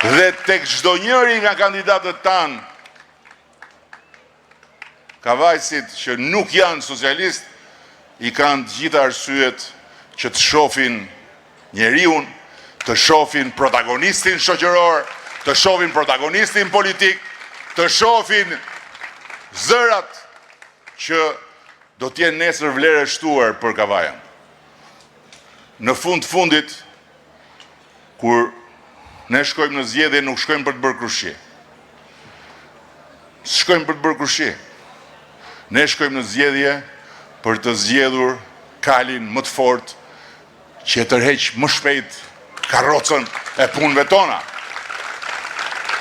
Dhe tek çdo njëri nga kandidatët tanë, kavajësit që nuk janë socialist, i kanë të gjitha arsyet që të shohin njeriun, të shohin protagonistin shoqëror, të shohin protagonistin politik, të shohin zërat që do t'jenë nesër vlerë e shtuar për Kavajën. Në fundit, kur ne shkojmë në zgjedhje, nuk shkojmë për të bërë krushje. Shkojmë për të bërë krushje. Ne shkojmë në zgjedhje për të zgjedhur kalin më të fortë që e tërheq më shpejt karrocën e punëve tona.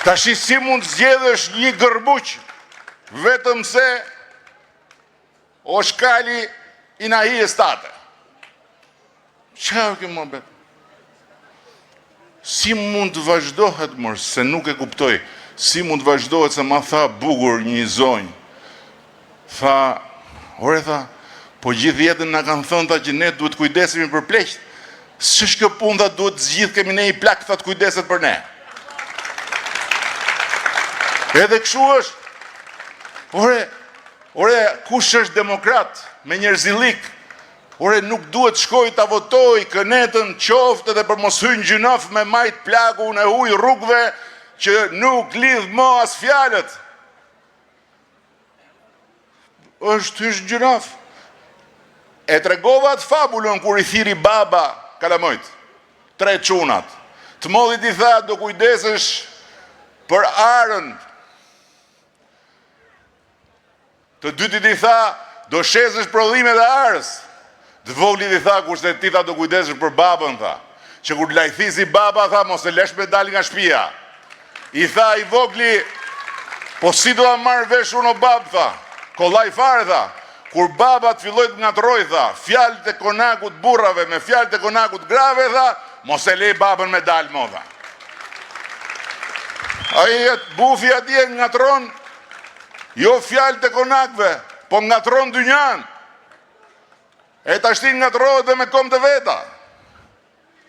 Tashi si mund zgjedhësh një gërbuq vetëm se është kali i nahijes tate? Çfarë më bëhet? Si mund të vazhdohet, mërë, se nuk e kuptoj, si mund të vazhdohet, se ma tha bugur një zonjë. Tha, po gjithë jetën nga kanë thënë ta që ne duhet kujdesemi për pleqt. S'është kjo punë, tha, duhet gjithë kemi ne i plak, tha, të kujdeset për ne. Edhe kështu është. Ore, kush është demokrat me njerëzilik? Ore, nuk duhet shkoj të votoj kënetën qoftë edhe për mos hynë gjynaf me majt plaku në ujë rrugëve që nuk lidh më as fjalët. Është hysh gjynaf. E tregova atë fabulën kur i thiri baba kalamojt, 3 çunat. Të modit i tha, do kujdesesh për arën. Të dytit i tha, do shesesh prodhimet e arës. Të voglit i tha, kurse ti tha do kujdesesh për babën, tha. Që kur lajthisi baba, tha, mos e lesh me dal nga shtëpia. I tha i vogli, po si do ta marr vesh unë o babë, tha. Kollaj fare, tha. Kur baba të filloj të ngatroj, tha, fjalët e konakut burrave me fjalët e konakut grave, tha, mos e lej babën me dal mo, tha. Ai bufi atje ngatron, jo fjalët e konakve, po ngatron dynjan. E ta shtin nga të rodë dhe me kom të veta.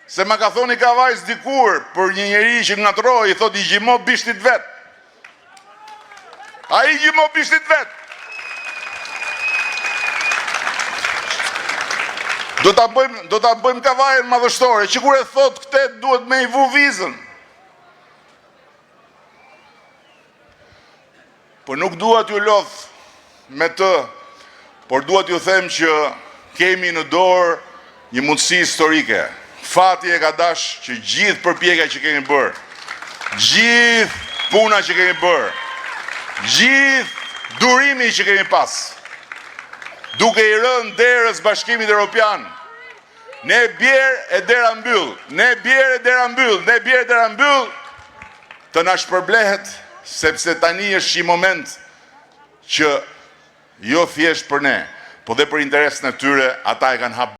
Se ma ka thoni Kavajës dikur për një njeri që nga të rodë, i thot i gjimo bishtit vet. A i gjimo bishtit vet. Do ta bëjmë Kavajën madhështore, që kur e thot këtet duhet me i vu vizën. Po nuk duhet ju lodh me të, por duhet ju them që kemi në dorë një mundësi historike. Fati e ka dash që gjithë përpjekja që kemi bërë, gjithë puna që kemi bërë, gjithë durimi që kemi pas, duke i rënë derës Bashkimit Evropian, ne bjerë e dera mbyll, ne bjerë e dera mbyll, ne bjerë e dera mbyll, të na shpërblehet, sepse tani është një moment që jo thjesht për ne, po dhe për interesin e tyre, ata e kanë hap